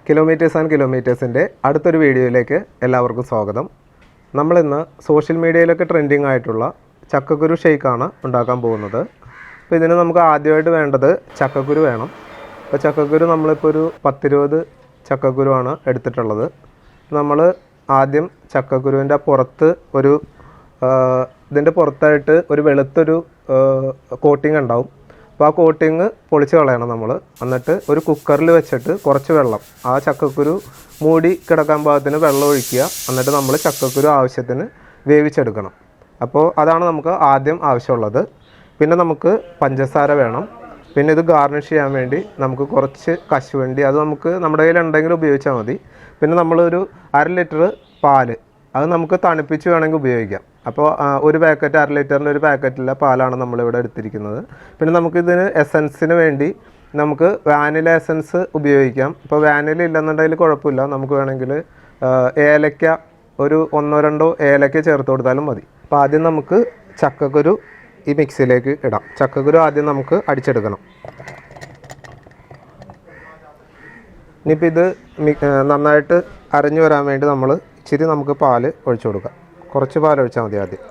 Kilometres and കിലോമീറ്റേഴ്സിൻ്റെ അടുത്തൊരു വീഡിയോയിലേക്ക് എല്ലാവർക്കും സ്വാഗതം. നമ്മളിന്ന് സോഷ്യൽ മീഡിയയിലൊക്കെ ട്രെൻഡിങ് ആയിട്ടുള്ള ചക്കക്കുരു ഷേക്കാണ് ഉണ്ടാക്കാൻ പോകുന്നത്. അപ്പോൾ ഇതിന് നമുക്ക് ആദ്യമായിട്ട് വേണ്ടത് ചക്കക്കുരു വേണം. അപ്പോൾ ചക്കക്കുരു നമ്മളിപ്പോൾ ഒരു 10-20 ചക്കക്കുരുവാണ് എടുത്തിട്ടുള്ളത്. നമ്മൾ ആദ്യം ചക്കക്കുരുവിൻ്റെ പുറത്ത് ഇതിൻ്റെ പുറത്തായിട്ട് ഒരു വെളുത്തൊരു കോട്ടിങ് ഉണ്ടാവും. അപ്പോൾ ആ കോട്ടിങ് പൊളിച്ച് കളയണം നമ്മൾ. എന്നിട്ട് ഒരു കുക്കറിൽ വെച്ചിട്ട് കുറച്ച് വെള്ളം, ആ ചക്കക്കുരു മൂടി കിടക്കാൻ പാകത്തിന് വെള്ളം ഒഴിക്കുക. എന്നിട്ട് നമ്മൾ ചക്കക്കുരു ആവശ്യത്തിന് വേവിച്ചെടുക്കണം. അപ്പോൾ അതാണ് നമുക്ക് ആദ്യം ആവശ്യമുള്ളത്. പിന്നെ നമുക്ക് പഞ്ചസാര വേണം. പിന്നെ ഇത് ഗാർണിഷ് ചെയ്യാൻ വേണ്ടി നമുക്ക് കുറച്ച് കശുവണ്ടി, അത് നമുക്ക് നമ്മുടെ കയ്യിൽ ഉണ്ടെങ്കിൽ ഉപയോഗിച്ചാൽ മതി. പിന്നെ നമ്മളൊരു 1/2 ലിറ്റർ പാല്, അത് നമുക്ക് തണുപ്പിച്ച് വേണമെങ്കിൽ ഉപയോഗിക്കാം. അപ്പോൾ ഒരു പാക്കറ്റ് 1/2 ലിറ്ററിൻ്റെ ഒരു പാക്കറ്റിലെ പാലാണ് നമ്മളിവിടെ എടുത്തിരിക്കുന്നത്. പിന്നെ നമുക്കിതിന് എസൻസിന് വേണ്ടി നമുക്ക് വാനില എസൻസ് ഉപയോഗിക്കാം. ഇപ്പോൾ വാനില ഇല്ലെന്നുണ്ടെങ്കിൽ കുഴപ്പമില്ല, നമുക്ക് വേണമെങ്കിൽ ഏലക്ക ഒരു 1-2 ഏലക്ക ചേർത്ത് കൊടുത്താലും മതി. അപ്പോൾ ആദ്യം നമുക്ക് ചക്കക്കുരു ഈ മിക്സിയിലേക്ക് ഇടാം. ചക്കക്കുരു ആദ്യം നമുക്ക് അടിച്ചെടുക്കണം. ഇനിയിപ്പോൾ ഇത് നന്നായിട്ട് അരഞ്ഞു വരാൻ വേണ്ടി നമ്മൾ ഇച്ചിരി നമുക്ക് പാല് ഒഴിച്ചു കൊടുക്കാം. കുറച്ച് പാൽ ഒഴിച്ചാൽ മതി. ആദ്യം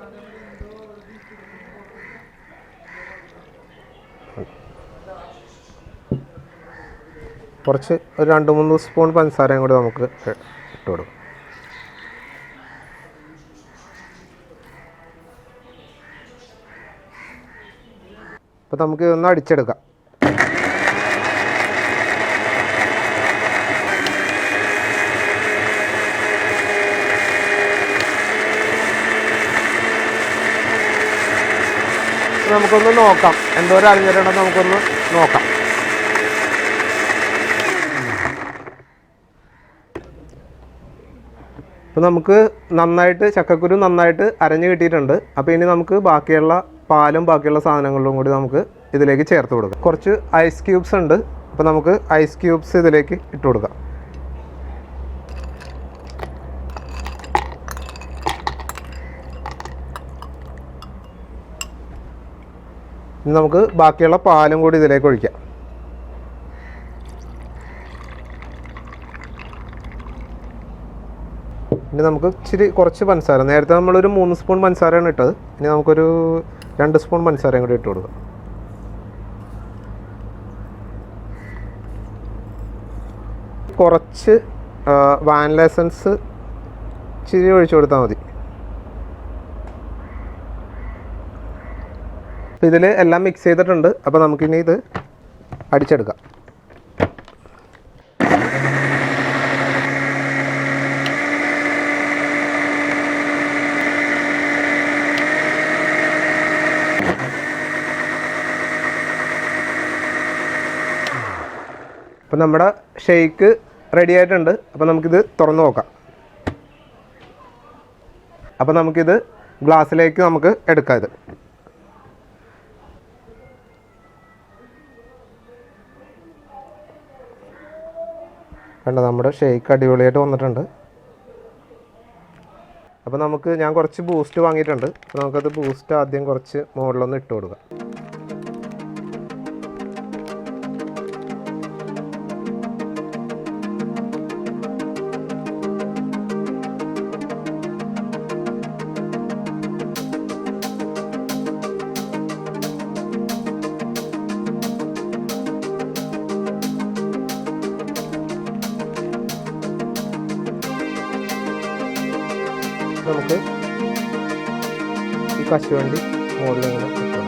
കുറച്ച് ഒരു 2-3 സ്പൂൺ പഞ്ചസാരയും കൂടി നമുക്ക് ഇട്ട് കൊടുക്കും. അപ്പോൾ നമുക്ക് ഇതൊന്ന് അടിച്ചെടുക്കാം. നമുക്കൊന്ന് നോക്കാം, എന്തോരം അരിഞ്ഞിട്ടുണ്ടെന്ന് നമുക്കൊന്ന് നോക്കാം. അപ്പോൾ നമുക്ക് നന്നായിട്ട് ചക്കക്കുരു നന്നായിട്ട് അരഞ്ഞ് കിട്ടിയിട്ടുണ്ട്. അപ്പോൾ ഇനി നമുക്ക് ബാക്കിയുള്ള പാലും ബാക്കിയുള്ള സാധനങ്ങളിലും കൂടി നമുക്ക് ഇതിലേക്ക് ചേർത്ത് കൊടുക്കാം. കുറച്ച് ഐസ് ക്യൂബ്സ് ഉണ്ട്. അപ്പോൾ നമുക്ക് ഐസ് ക്യൂബ്സ് ഇതിലേക്ക് ഇട്ട് കൊടുക്കാം. ഇനി നമുക്ക് ബാക്കിയുള്ള പാലും കൂടി ഇതിലേക്ക് ഒഴിക്കാം. ഇനി നമുക്ക് കുറച്ച് പഞ്ചസാര, നേരത്തെ നമ്മളൊരു 3 സ്പൂൺ പഞ്ചസാരയാണ് ഇട്ടത്. ഇനി നമുക്കൊരു 2 സ്പൂൺ പഞ്ചസാരയും കൂടി ഇട്ട് കൊടുക്കാം. കുറച്ച് വാനില എസൻസ് ഇച്ചിരി ഒഴിച്ചു കൊടുത്താൽ മതി. അപ്പോൾ ഇതിൽ എല്ലാം മിക്സ് ചെയ്തിട്ടുണ്ട്. അപ്പോൾ നമുക്കിനി ഇത് അടിച്ചെടുക്കാം. അപ്പോൾ നമ്മുടെ ഷേക്ക് റെഡി ആയിട്ടുണ്ട്. അപ്പോൾ നമുക്കിത് തുറന്ന് നോക്കാം. അപ്പോൾ നമുക്കിത് ഗ്ലാസ്സിലേക്ക് നമുക്ക് എടുക്കാം. ഇത് കണ്ടോ, നമ്മുടെ ഷേക്ക് അടിപൊളിയായിട്ട് വന്നിട്ടുണ്ട്. അപ്പോൾ ഞാൻ കുറച്ച് ബൂസ്റ്റ് വാങ്ങിയിട്ടുണ്ട്. അപ്പോൾ നമുക്കത് ബൂസ്റ്റ് ആദ്യം കുറച്ച് മുകളിലൊന്ന് ഇട്ട് കൊടുക്കാം. നമുക്ക് ഈ കശുവണ്ടി മുകളിൽ ഇങ്ങനെ ഇട്ടോളാം.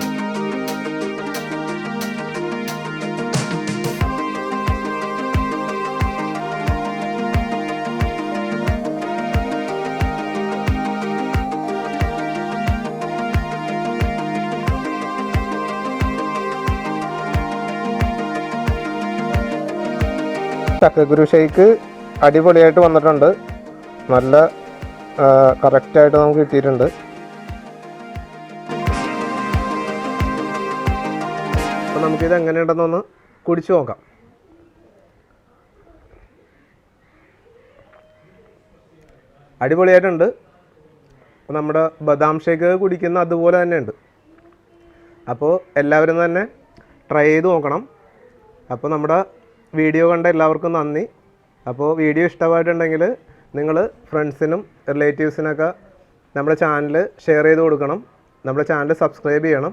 ചക്കക്കുരു ഷേക്ക് അടിപൊളിയായിട്ട് വന്നിട്ടുണ്ട്. നല്ല കറക്റ്റായിട്ട് നമുക്ക് കിട്ടിയിട്ടുണ്ട്. അപ്പോൾ നമുക്കിത് എങ്ങനെയുണ്ടെന്നൊന്ന് കുടിച്ചു നോക്കാം. അടിപൊളിയായിട്ടുണ്ട്. നമ്മുടെ ബദാം ഷേക്ക് കുടിക്കുന്ന അതുപോലെ തന്നെയുണ്ട്. അപ്പോൾ എല്ലാവരും തന്നെ ട്രൈ ചെയ്ത് നോക്കണം. അപ്പോൾ നമ്മുടെ വീഡിയോ കണ്ട എല്ലാവർക്കും നന്ദി. അപ്പോൾ വീഡിയോ ഇഷ്ടമായിട്ടുണ്ടെങ്കിൽ നിങ്ങൾ ഫ്രണ്ട്സിനും റിലേറ്റീവ്സിനൊക്കെ നമ്മുടെ ചാനൽ ഷെയർ ചെയ്ത് കൊടുക്കണം. നമ്മുടെ ചാനൽ സബ്സ്ക്രൈബ് ചെയ്യണം.